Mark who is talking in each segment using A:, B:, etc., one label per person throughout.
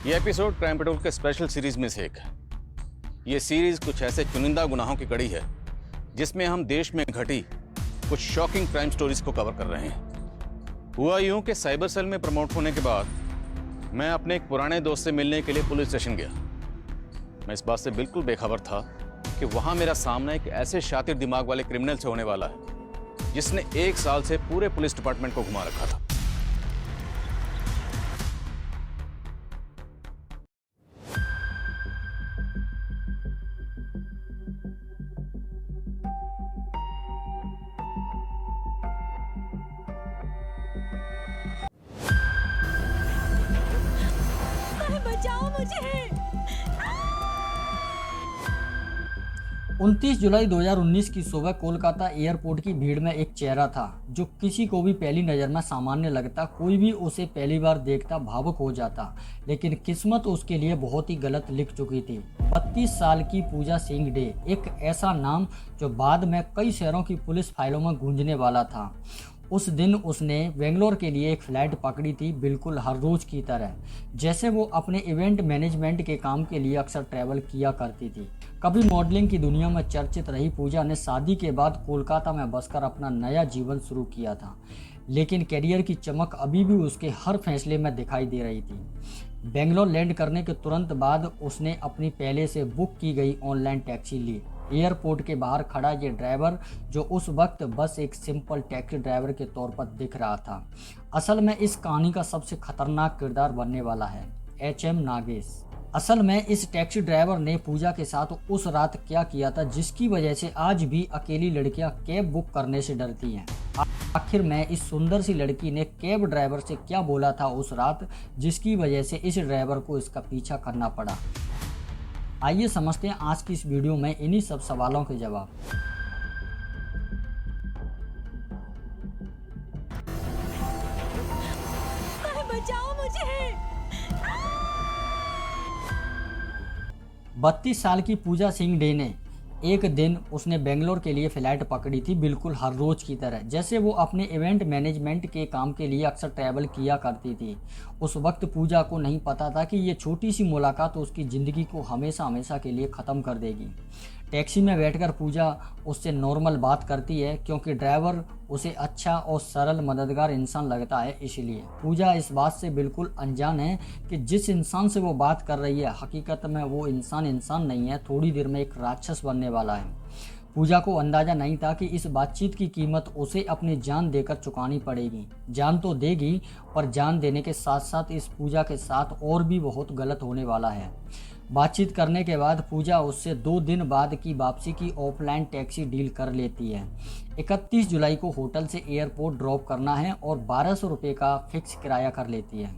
A: ये episode crime petrol के special series में से एक है। ये सीरीज कुछ ऐसे चुनिंदा गुनाहों की कड़ी है जिसमें हम देश में घटी कुछ शॉकिंग क्राइम स्टोरीज को कवर कर रहे हैं। हुआ यूं कि साइबर सेल में प्रमोट होने के बाद मैं अपने एक पुराने दोस्त से मिलने के लिए पुलिस स्टेशन गया। मैं इस बात से बिल्कुल बेखबर था कि वहां मेरा सामना एक ऐसे शातिर दिमाग वाले क्रिमिनल से होने वाला है जिसने 1 साल से पूरे पुलिस डिपार्टमेंट को घुमा रखा था।
B: बचाओ मुझे।
C: 29 जुलाई 2019 की सुबह कोलकाता एयरपोर्ट की भीड़ में एक चेहरा था जो किसी को भी पहली नज़र में सामान्य लगता। कोई भी उसे पहली बार देखता भावुक हो जाता, लेकिन किस्मत उसके लिए बहुत ही गलत लिख चुकी थी। 32 साल की पूजा सिंह डे, एक ऐसा नाम जो बाद में कई शहरों की पुलिस फाइलों में गूंजने वाला था। उस दिन उसने बेंगलोर के लिए एक फ़्लाइट पकड़ी थी, बिल्कुल हर रोज़ की तरह, जैसे वो अपने इवेंट मैनेजमेंट के काम के लिए अक्सर ट्रैवल किया करती थी। कभी मॉडलिंग की दुनिया में चर्चित रही पूजा ने शादी के बाद कोलकाता में बसकर अपना नया जीवन शुरू किया था, लेकिन करियर की चमक अभी भी उसके हर फैसले में दिखाई दे रही थी। बेंगलोर लैंड करने के तुरंत बाद उसने अपनी पहले से बुक की गई ऑनलाइन टैक्सी ली। एयरपोर्ट के बाहर खड़ा ये ड्राइवर, जो उस वक्त बस एक सिंपल टैक्सी ड्राइवर के तौर पर दिख रहा था, असल में इस कहानी का सबसे खतरनाक किरदार बनने वाला है। HM नागेश। असल में इस टैक्सी ड्राइवर ने पूजा के साथ उस रात क्या किया था जिसकी वजह से आज भी अकेली लड़कियां कैब बुक करने से डरती हैं। आखिर में इस सुंदर सी लड़की ने कैब ड्राइवर से क्या बोला था उस रात जिसकी वजह से इस ड्राइवर को इसका पीछा करना पड़ा। आइए समझते हैं आज की इस वीडियो में इन्हीं सब सवालों के जवाब।
B: बचाओ मुझे।
C: 32 साल की पूजा सिंह डे ने एक दिन उसने बेंगलोर के लिए फ़्लाइट पकड़ी थी, बिल्कुल हर रोज़ की तरह, जैसे वो अपने इवेंट मैनेजमेंट के काम के लिए अक्सर ट्रैवल किया करती थी। उस वक्त पूजा को नहीं पता था कि ये छोटी सी मुलाकात उसकी ज़िंदगी को हमेशा हमेशा के लिए ख़त्म कर देगी। टैक्सी में बैठकर पूजा उससे नॉर्मल बात करती है क्योंकि ड्राइवर उसे अच्छा और सरल मददगार इंसान लगता है। इसलिए पूजा इस बात से बिल्कुल अनजान है कि जिस इंसान से वो बात कर रही है हकीकत में वो इंसान नहीं है, थोड़ी देर में एक राक्षस बनने वाला है। पूजा को अंदाज़ा नहीं था कि इस बातचीत की कीमत उसे अपनी जान देकर चुकानी पड़ेगी। जान तो देगी, पर जान देने के साथ साथ इस पूजा के साथ और भी बहुत गलत होने वाला है। बातचीत करने के बाद पूजा उससे 2 दिन बाद की वापसी की ऑफलाइन टैक्सी डील कर लेती है। 31 जुलाई को होटल से एयरपोर्ट ड्रॉप करना है और 1200 रुपये का फिक्स किराया कर लेती है।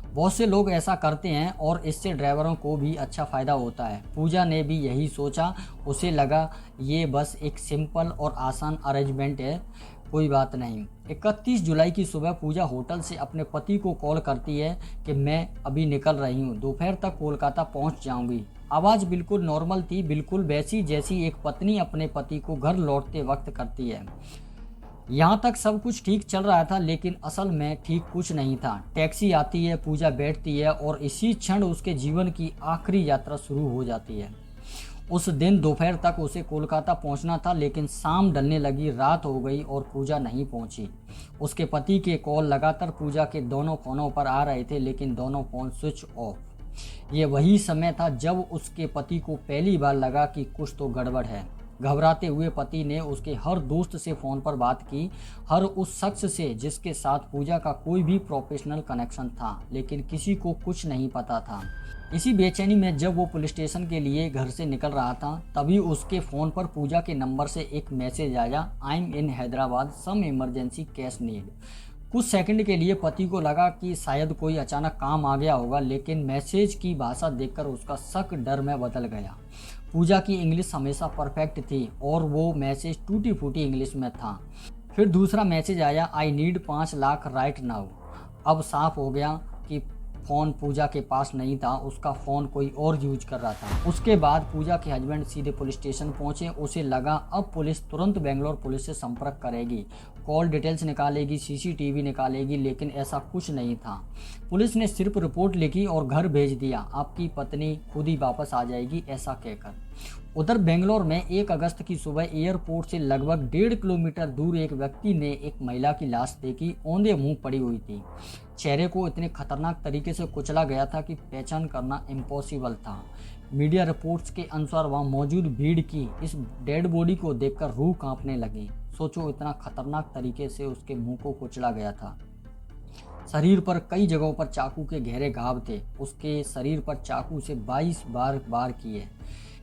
C: बहुत से लोग ऐसा करते हैं और इससे ड्राइवरों को भी अच्छा फ़ायदा होता है। पूजा ने भी यही सोचा। उसे लगा ये बस एक सिंपल और आसान अरेंजमेंट है, कोई बात नहीं। 31 जुलाई की सुबह पूजा होटल से अपने पति को कॉल करती है कि मैं अभी निकल रही हूँ, दोपहर तक कोलकाता पहुँच जाऊँगी। आवाज़ बिल्कुल नॉर्मल थी, बिल्कुल वैसी जैसी एक पत्नी अपने पति को घर लौटते वक्त करती है। यहाँ तक सब कुछ ठीक चल रहा था, लेकिन असल में ठीक कुछ नहीं था। टैक्सी आती है, पूजा बैठती है और इसी क्षण उसके जीवन की आखिरी यात्रा शुरू हो जाती है। उस दिन दोपहर तक उसे कोलकाता पहुंचना था, लेकिन शाम ढलने लगी, रात हो गई और पूजा नहीं पहुंची। उसके पति के कॉल लगातार पूजा के दोनों फ़ोनों पर आ रहे थे, लेकिन दोनों फ़ोन स्विच ऑफ। ये वही समय था जब उसके पति को पहली बार लगा कि कुछ तो गड़बड़ है। घबराते हुए पति ने उसके हर दोस्त से फ़ोन पर बात की, हर उस शख्स से जिसके साथ पूजा का कोई भी प्रोफेशनल कनेक्शन था, लेकिन किसी को कुछ नहीं पता था। इसी बेचैनी में जब वो पुलिस स्टेशन के लिए घर से निकल रहा था, तभी उसके फ़ोन पर पूजा के नंबर से एक मैसेज आया, I am in Hyderabad, some emergency cash need. कुछ सेकंड के लिए पति को लगा कि शायद कोई अचानक काम आ गया होगा, लेकिन मैसेज की भाषा देखकर उसका शक डर में बदल गया। पूजा की इंग्लिश हमेशा परफेक्ट थी और वो मैसेज टूटी फूटी इंग्लिश में था। फिर दूसरा मैसेज आया, I need 5 lakh right now. अब साफ हो गया कि फ़ोन पूजा के पास नहीं था, उसका फ़ोन कोई और यूज कर रहा था। उसके बाद पूजा के हस्बैंड सीधे पुलिस स्टेशन पहुंचे। उसे लगा अब पुलिस तुरंत बेंगलोर पुलिस से संपर्क करेगी, कॉल डिटेल्स निकालेगी, सीसीटीवी निकालेगी, लेकिन ऐसा कुछ नहीं था। पुलिस ने सिर्फ रिपोर्ट लिखी और घर भेज दिया, आपकी पत्नी खुद ही वापस आ जाएगी, ऐसा कहकर। उधर बेंगलोर में 1 अगस्त की सुबह एयरपोर्ट से लगभग 1.5 किलोमीटर दूर एक व्यक्ति ने एक महिला की लाश देखी, औंधे मुंह पड़ी हुई थी। चेहरे को इतने खतरनाक तरीके से कुचला गया था कि पहचान करना इम्पॉसिबल था। मीडिया रिपोर्ट्स के अनुसार वहां मौजूद भीड़ की इस डेड बॉडी को देखकर रूह कांपने लगी। सोचो, इतना खतरनाक तरीके से उसके मुंह को कुचला गया था। शरीर पर कई जगहों पर चाकू के गहरे घाव थे। उसके शरीर पर चाकू से 22 बार वार किए।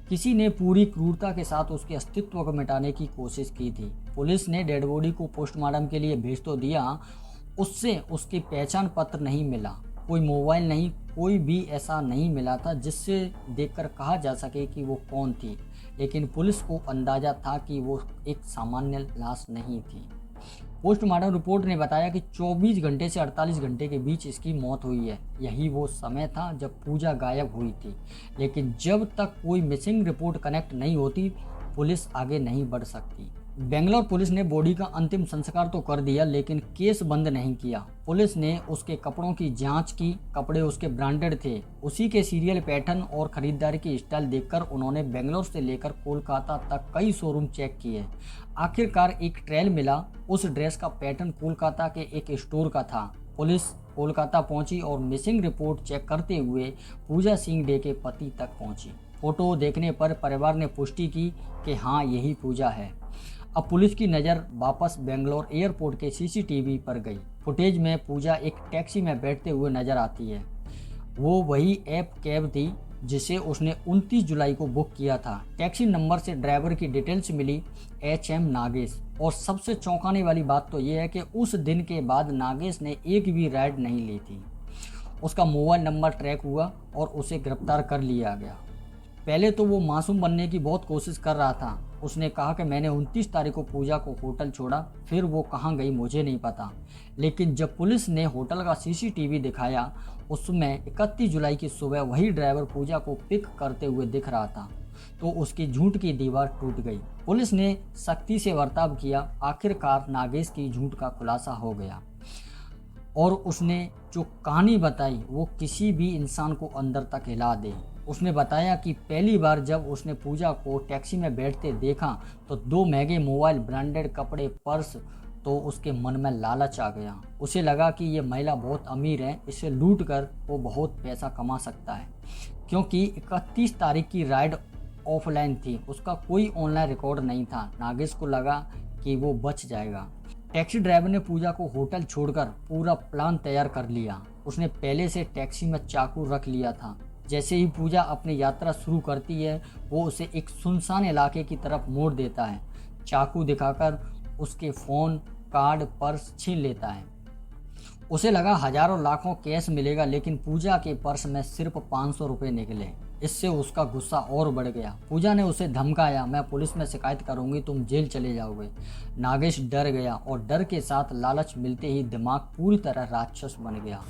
C: किसी ने पूरी क्रूरता के साथ उसके अस्तित्व को मिटाने की कोशिश की थी। पुलिस ने डेड बॉडी को पोस्टमार्टम के लिए भेज तो दिया, उससे उसके पहचान पत्र नहीं मिला, कोई मोबाइल नहीं, कोई भी ऐसा नहीं मिला था जिससे देखकर कहा जा सके कि वो कौन थी। लेकिन पुलिस को अंदाजा था कि वो एक सामान्य लाश नहीं थी। पोस्टमार्टम रिपोर्ट ने बताया कि 24 घंटे से 48 घंटे के बीच इसकी मौत हुई है। यही वो समय था जब पूजा गायब हुई थी। लेकिन जब तक कोई मिसिंग रिपोर्ट कनेक्ट नहीं होती, पुलिस आगे नहीं बढ़ सकती। बेंगलोर पुलिस ने बॉडी का अंतिम संस्कार तो कर दिया, लेकिन केस बंद नहीं किया। पुलिस ने उसके कपड़ों की जांच की। कपड़े उसके ब्रांडेड थे। उसी के सीरियल पैटर्न और खरीदारी की स्टाइल देखकर उन्होंने बेंगलोर से लेकर कोलकाता तक कई शोरूम चेक किए। आखिरकार एक ट्रेल मिला। उस ड्रेस का पैटर्न कोलकाता के एक स्टोर का था। पुलिस कोलकाता पहुंची और मिसिंग रिपोर्ट चेक करते हुए पूजा सिंह डे के पति तक पहुंची। फोटो देखने पर परिवार ने पुष्टि की कि हाँ, यही पूजा है। अब पुलिस की नज़र वापस बेंगलोर एयरपोर्ट के सीसीटीवी पर गई। फुटेज में पूजा एक टैक्सी में बैठते हुए नजर आती है। वो वही ऐप कैब थी जिसे उसने 29 जुलाई को बुक किया था। टैक्सी नंबर से ड्राइवर की डिटेल्स मिली, HM नागेश। और सबसे चौंकाने वाली बात तो ये है कि उस दिन के बाद नागेश ने एक भी राइड नहीं ली थी। उसका मोबाइल नंबर ट्रैक हुआ और उसे गिरफ्तार कर लिया गया। पहले तो वो मासूम बनने की बहुत कोशिश कर रहा था। उसने कहा कि मैंने 29 तारीख को पूजा को होटल छोड़ा, फिर वो कहाँ गई मुझे नहीं पता। लेकिन जब पुलिस ने होटल का सीसीटीवी दिखाया, उसमें 31 जुलाई की सुबह वही ड्राइवर पूजा को पिक करते हुए दिख रहा था, तो उसकी झूठ की दीवार टूट गई। पुलिस ने सख्ती से बर्ताव किया। आखिरकार नागेश की झूठ का खुलासा हो गया और उसने जो कहानी बताई वो किसी भी इंसान को अंदर तक हिला दे। उसने बताया कि पहली बार जब उसने पूजा को टैक्सी में बैठते देखा तो 2 महंगे मोबाइल, ब्रांडेड कपड़े, पर्स, तो उसके मन में लालच आ गया। उसे लगा कि ये महिला बहुत अमीर है, इसे लूट कर वो बहुत पैसा कमा सकता है। क्योंकि 31 तारीख की राइड ऑफलाइन थी, उसका कोई ऑनलाइन रिकॉर्ड नहीं था। नागेश को लगा कि वो बच जाएगा। टैक्सी ड्राइवर ने पूजा को होटल छोड़कर पूरा प्लान तैयार कर लिया। उसने पहले से टैक्सी में चाकू रख लिया था। जैसे ही पूजा अपनी यात्रा शुरू करती है, वो उसे एक सुनसान इलाके की तरफ मोड़ देता है। चाकू दिखाकर उसके फ़ोन, कार्ड, पर्स छीन लेता है। उसे लगा हजारों लाखों कैश मिलेगा, लेकिन पूजा के पर्स में सिर्फ 500 रुपये निकले। इससे उसका गुस्सा और बढ़ गया। पूजा ने उसे धमकाया, मैं पुलिस में शिकायत करूंगी, तुम जेल चले जाओगे। नागेश डर गया और डर के साथ लालच मिलते ही दिमाग पूरी तरह राक्षस बन गया।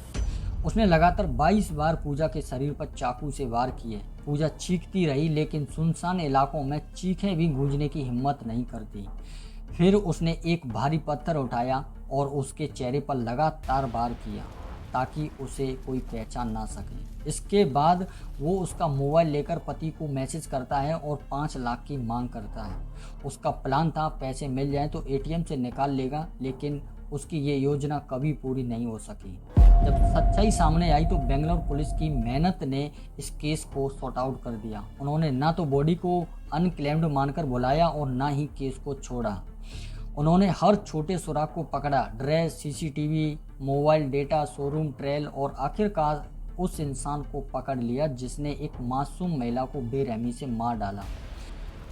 C: उसने लगातार 22 बार पूजा के शरीर पर चाकू से वार किए। पूजा चीखती रही, लेकिन सुनसान इलाकों में चीखें भी गूंजने की हिम्मत नहीं करती। फिर उसने एक भारी पत्थर उठाया और उसके चेहरे पर लगातार वार किया ताकि उसे कोई पहचान ना सके। इसके बाद वो उसका मोबाइल लेकर पति को मैसेज करता है और 5 लाख की मांग करता है। उसका प्लान था पैसे मिल जाएं तो ATM से निकाल लेगा, लेकिन उसकी ये योजना कभी पूरी नहीं हो सकी। जब सच्चाई सामने आई तो बेंगलोर पुलिस की मेहनत ने इस केस को सॉर्ट आउट कर दिया। उन्होंने ना तो बॉडी को अनक्लेम्ड मानकर बुलाया और ना ही केस को छोड़ा। उन्होंने हर छोटे सुराग को पकड़ा, dress, CCTV, mobile data, showroom trail, और आखिरकार उस इंसान को पकड़ लिया जिसने एक मासूम महिला को बेरहमी से मार डाला।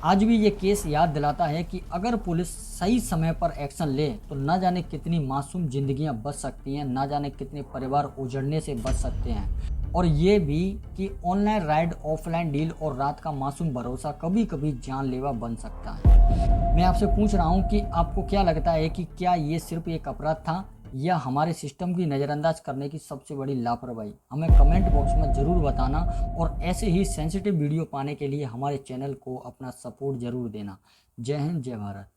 C: आज भी ये केस याद दिलाता है कि अगर पुलिस सही समय पर एक्शन ले तो न जाने कितनी मासूम जिंदगियां बच सकती हैं, न जाने कितने परिवार उजड़ने से बच सकते हैं। और ये भी कि ऑनलाइन राइड, ऑफलाइन डील और रात का मासूम भरोसा कभी कभी जानलेवा बन सकता है। मैं आपसे पूछ रहा हूँ कि आपको क्या लगता है कि क्या ये सिर्फ एक अपराध था या हमारे सिस्टम की नज़रअंदाज करने की सबसे बड़ी लापरवाही? हमें कमेंट बॉक्स में ज़रूर बताना और ऐसे ही सेंसिटिव वीडियो पाने के लिए हमारे चैनल को अपना सपोर्ट ज़रूर देना। जय हिंद, जय भारत।